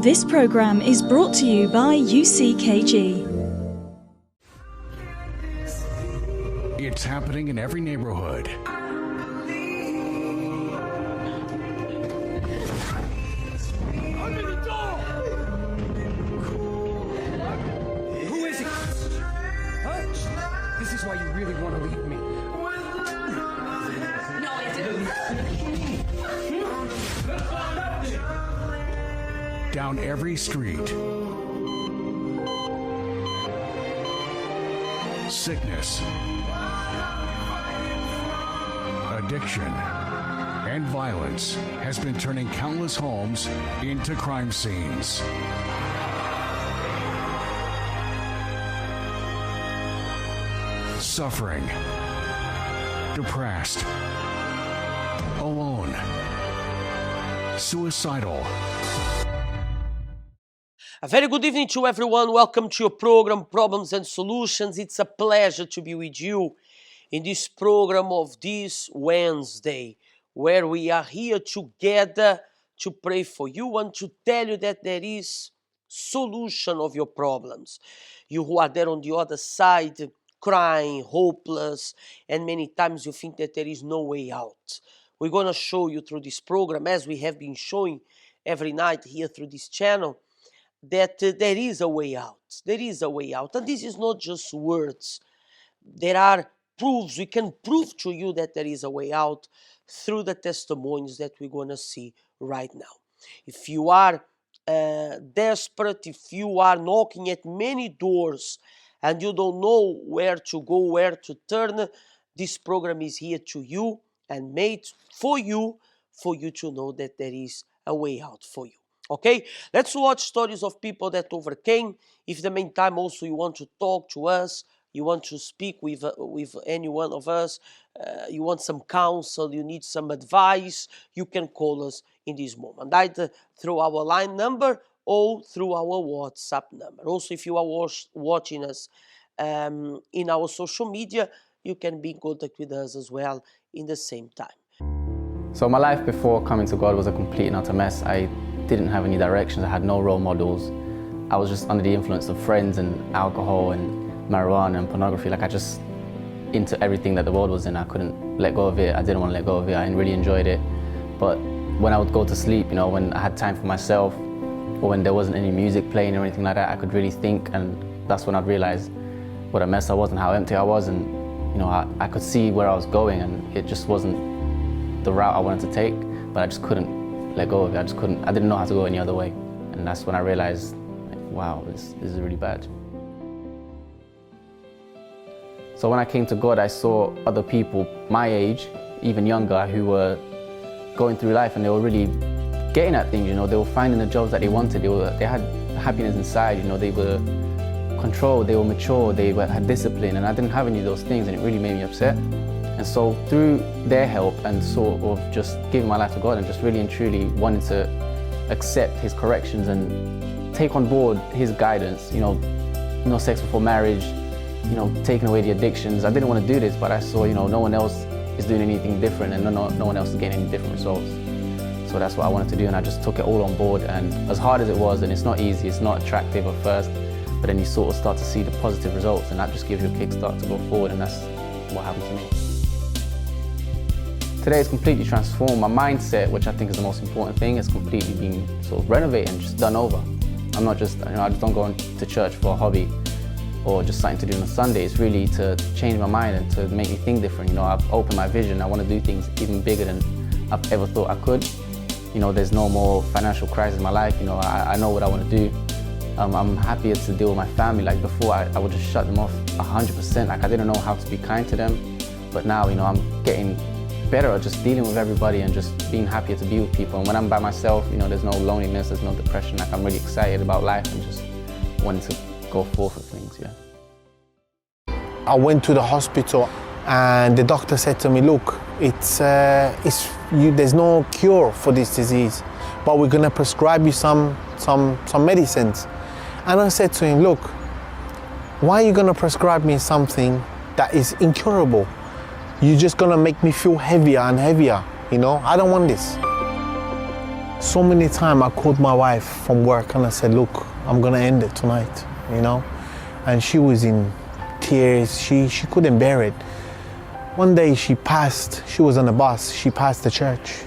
This program is brought to you by UCKG. It's happening in every neighborhood. Open the door! Who is it? Huh? This is why you really want to leave me. No, I didn't. Down every street. Sickness, addiction, and violence has been turning countless homes into crime scenes. Suffering, depressed, alone, suicidal. A very good evening to everyone. Welcome to your program, Problems and Solutions. It's a pleasure to be with you in this program of this Wednesday, where we are here together to pray for you and to tell you that there is solution of your problems. You who are there on the other side, crying, hopeless, and many times you think that there is no way out. We're going to show you through this program, as we have been showing every night here through this channel, that there is a way out. There is a way out. And this is not just words. There are proofs. We can prove to you that there is a way out through the testimonies that we're going to see right now. If you are desperate, if you are knocking at many doors and you don't know where to go, where to turn, this program is here to you and made for you to know that there is a way out for you. Okay, let's watch stories of people that overcame. If in the meantime also you want to talk to us, you want to speak with any one of us, you want some counsel, you need some advice, you can call us in this moment, either through our line number or through our WhatsApp number. Also, if you are watching us in our social media, you can be in contact with us as well in the same time. So my life before coming to God was a complete and utter mess. I didn't have any directions, I had no role models. I was just under the influence of friends and alcohol and marijuana and pornography. Like I just into everything that the world was in. I couldn't let go of it. I didn't want to let go of it. I really enjoyed it. But when I would go to sleep, when I had time for myself or when there wasn't any music playing or anything like that, I could really think, and that's when I'd realize what a mess I was and how empty I was, and I could see where I was going, and it just wasn't the route I wanted to take, but I just couldn't let go of it. I didn't know how to go any other way. And that's when I realized, wow, this is really bad. So when I came to God, I saw other people my age, even younger, who were going through life and they were really getting at things, they were finding the jobs that they wanted. They had happiness inside, they were controlled, they were mature, they had discipline, and I didn't have any of those things, and it really made me upset. And so through their help and sort of just giving my life to God and just really and truly wanting to accept His corrections and take on board His guidance, no sex before marriage, taking away the addictions. I didn't want to do this, but I saw, no one else is doing anything different, and no one else is getting any different results. So that's what I wanted to do, and I just took it all on board. And as hard as it was, and it's not easy, it's not attractive at first, but then you sort of start to see the positive results, and that just gives you a kickstart to go forward, and that's what happened to me. Today it's completely transformed. My mindset, which I think is the most important thing, is completely been sort of renovated and just done over. I'm not just, I just don't go to church for a hobby or just something to do on a Sunday. It's really to change my mind and to make me think different. I've opened my vision. I want to do things even bigger than I've ever thought I could. There's no more financial crisis in my life. I know what I want to do. I'm happier to deal with my family. Like before, I would just shut them off 100%. Like I didn't know how to be kind to them. But now, I'm getting better at just dealing with everybody and just being happier to be with people. And when I'm by myself, there's no loneliness, there's no depression. Like I'm really excited about life and just wanting to go forth with things, I went to the hospital and the doctor said to me, look, there's no cure for this disease, but we're gonna prescribe you some medicines. And I said to him, look, why are you gonna prescribe me something that is incurable? You're just gonna make me feel heavier and heavier, I don't want this. So many times I called my wife from work and I said, look, I'm gonna end it tonight, you know? And she was in tears, she couldn't bear it. One day she was on a bus, she passed the church.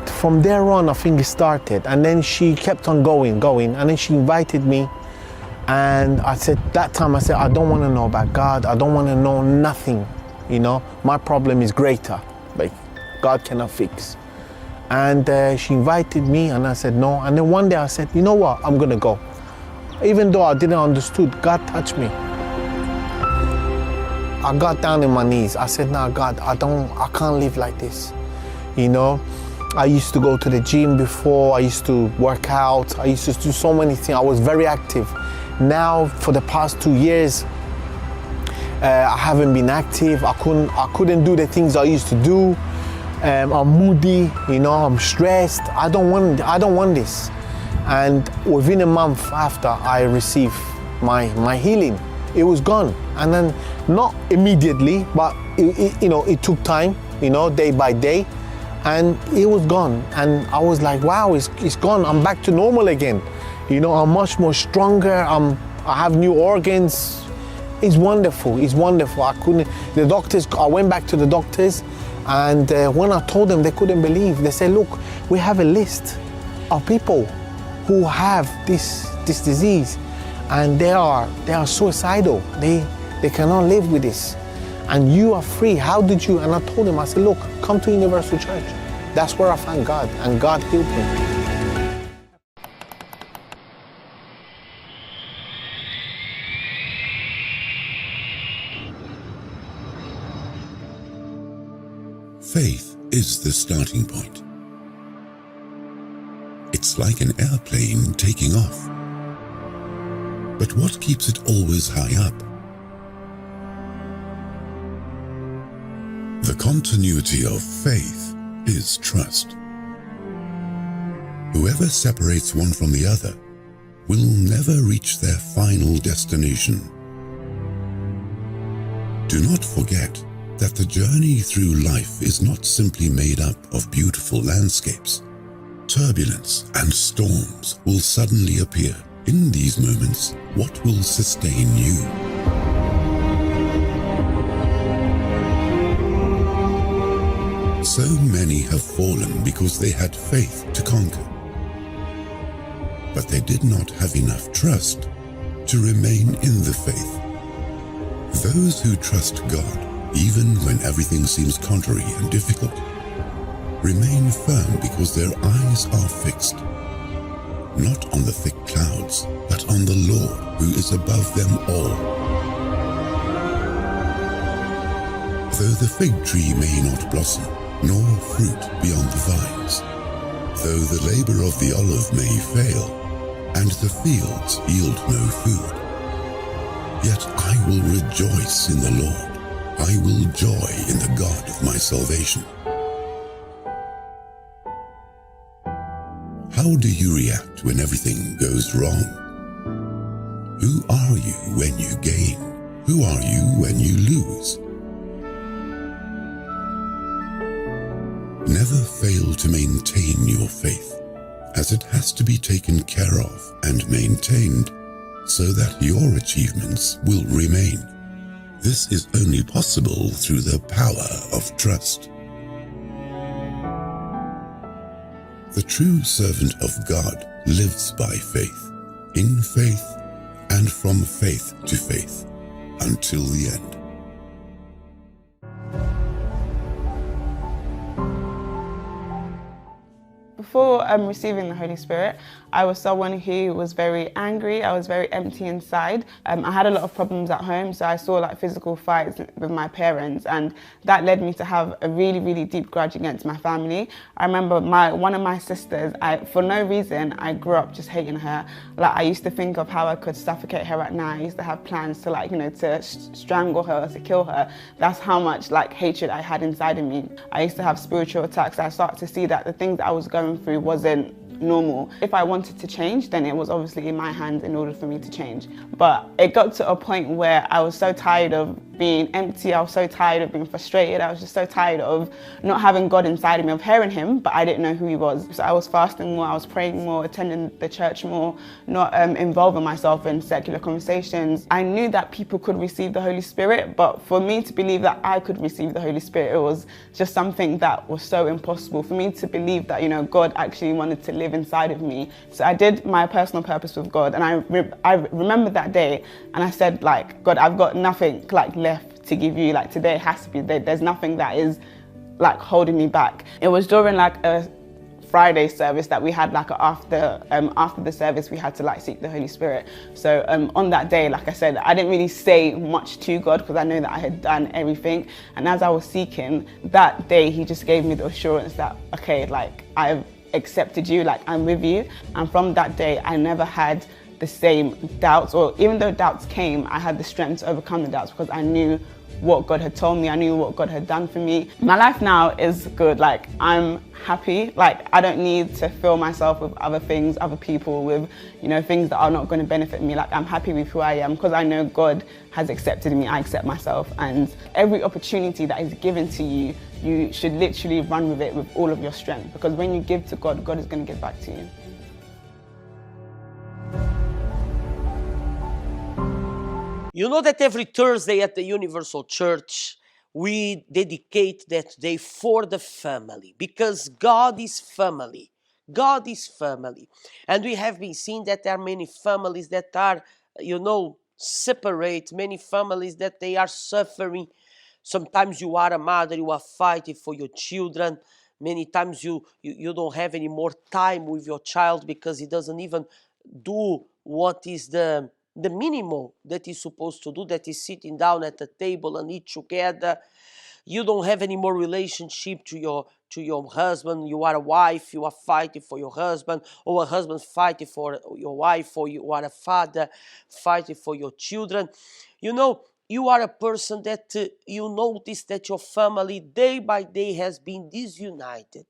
From there on, I think it started, and then she kept on going, and then she invited me, and I said, I don't want to know about God, I don't want to know nothing, you know, my problem is greater, but God cannot fix. And she invited me, and I said no, and then one day I said, you know what, I'm gonna go. Even though I didn't understood, God touched me. I got down on my knees, I said, nah, God, I can't live like this, you know. I used to go to the gym before, I used to work out, I used to do so many things, I was very active. Now, for the past 2 years, I haven't been active, I couldn't do the things I used to do. I'm moody, you know, I'm stressed, I don't want this. And within a month after I received my healing, it was gone. And then, not immediately, but it took time, you know, day by day. And it was gone, and I was like, wow, it's gone, I'm back to normal again. You know, I'm much more stronger, I have new organs. It's wonderful, it's wonderful. I went back to the doctors, and when I told them, they couldn't believe. They said, look, we have a list of people who have this disease, and they are suicidal, they cannot live with this. And you are free, how did you? And I told him, I said, look, come to Universal Church. That's where I found God, and God healed me. Faith is the starting point. It's like an airplane taking off. But what keeps it always high up? The continuity of faith is trust. Whoever separates one from the other will never reach their final destination. Do not forget that the journey through life is not simply made up of beautiful landscapes. Turbulence and storms will suddenly appear. In these moments, what will sustain you? So many have fallen because they had faith to conquer. But they did not have enough trust to remain in the faith. Those who trust God, even when everything seems contrary and difficult, remain firm because their eyes are fixed, not on the thick clouds, but on the Lord who is above them all. Though the fig tree may not blossom, nor fruit beyond the vines, though the labor of the olive may fail, and the fields yield no food, yet I will rejoice in the Lord. I will joy in the God of my salvation. How do you react when everything goes wrong? Who are you when you gain? Who are you when you lose? Never fail to maintain your faith, as it has to be taken care of and maintained so that your achievements will remain. This is only possible through the power of trust. The true servant of God lives by faith, in faith, and from faith to faith, until the end. Before receiving the Holy Spirit, I was someone who was very angry. I was very empty inside. I had a lot of problems at home, so I saw like physical fights with my parents, and that led me to have a really, really deep grudge against my family. I remember one of my sisters, for no reason, I grew up just hating her. Like, I used to think of how I could suffocate her at night. I used to have plans to to strangle her, to kill her. That's how much hatred I had inside of me. I used to have spiritual attacks. I started to see that the things that I was going through wasn't normal. If I wanted to change, then it was obviously in my hands in order for me to change. But it got to a point where I was so tired of being empty, I was so tired of being frustrated, I was just so tired of not having God inside of me, of hearing him, but I didn't know who he was. So I was fasting more, I was praying more, attending the church more, not involving myself in secular conversations. I knew that people could receive the Holy Spirit, but for me to believe that I could receive the Holy Spirit, it was just something that was so impossible for me to believe that, you know, God actually wanted to live inside of me. So I did my personal purpose with God, and I remember that day, and I said, like, God, I've got nothing like left to give you. Like, today has to be, there's nothing that is like holding me back. It was during like a Friday service that we had, like after the service we had to like seek the Holy Spirit. So on that day, like I said, I didn't really say much to God because I know that I had done everything. And as I was seeking that day, he just gave me the assurance that, okay, like, I've accepted you, like, I'm with you. And from that day, I never had the same doubts, or even though doubts came, I had the strength to overcome the doubts because I knew what God had told me, I knew what God had done for me. My life now is good, like, I'm happy, like, I don't need to fill myself with other things, other people, with, you know, things that are not going to benefit me. Like, I'm happy with who I am because I know God has accepted me, I accept myself, and every opportunity that is given to you, you should literally run with it with all of your strength, because when you give to God, God is going to give back to you. You know that every Thursday at the Universal Church, we dedicate that day for the family, because God is family. God is family. And we have been seeing that there are many families that are, you know, separate, many families that they are suffering. Sometimes you are a mother, you are fighting for your children. Many times you don't have any more time with your child because he doesn't even do what is the minimum that he's supposed to do, that is sitting down at the table and eat together. You don't have any more relationship to your husband. You are a wife, you are fighting for your husband, or a husband fighting for your wife, or you are a father fighting for your children. You know, you are a person that you notice that your family day by day has been disunited.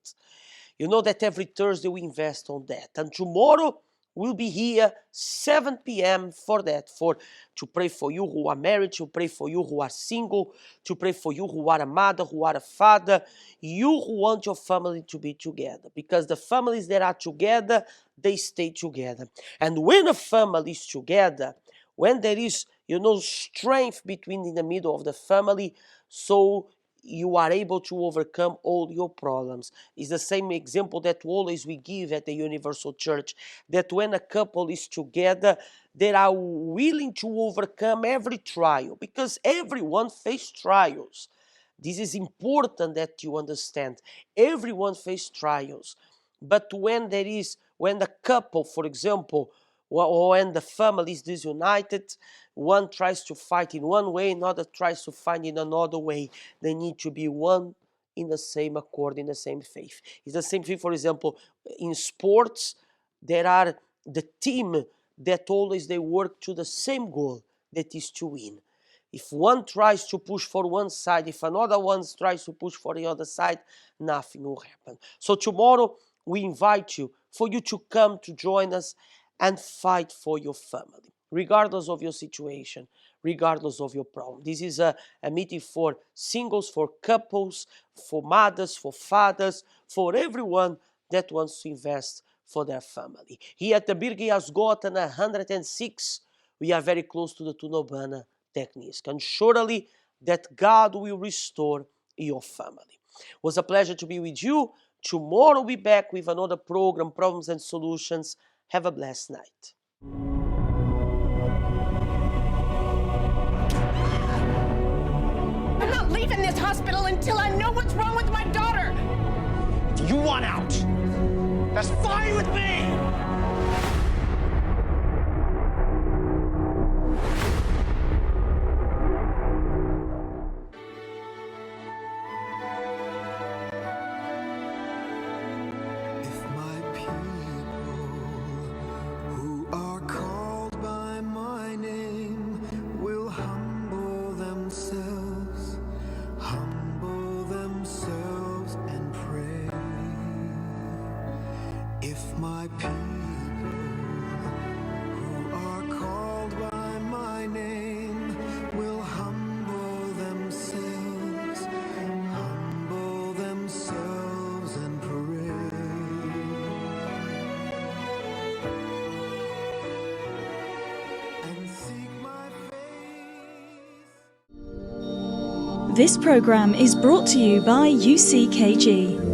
You know that every Thursday we invest on that. And tomorrow we'll be here 7 p.m. for that, to pray for you who are married, to pray for you who are single, to pray for you who are a mother, who are a father, you who want your family to be together. Because the families that are together, they stay together. And when a family is together, when there is, you know, strength between in the middle of the family, so you are able to overcome all your problems. It's the same example that always we give at the Universal Church, that when a couple is together, they are willing to overcome every trial, because everyone faces trials. This is important that you understand. Everyone faces trials. But when the couple, for example, or when the family is disunited, one tries to fight in one way, another tries to fight in another way. They need to be one in the same accord, in the same faith. It's the same thing, for example, in sports, there are the team that always they work to the same goal, that is to win. If one tries to push for one side, if another one tries to push for the other side, nothing will happen. So tomorrow, we invite you for you to come to join us and fight for your family, regardless of your situation, regardless of your problem. This is a meeting for singles, for couples, for mothers, for fathers, for everyone that wants to invest for their family. Here at the Birger Jarlsgatan 106, we are very close to the t-bana Tekniska, and surely that God will restore your family. It was a pleasure to be with you. Tomorrow we'll be back with another program, Problems and Solutions. Have a blessed night. I'm not leaving this hospital until I know what's wrong with my daughter. If you want out, that's fine with me! My This program is brought to you by UCKG.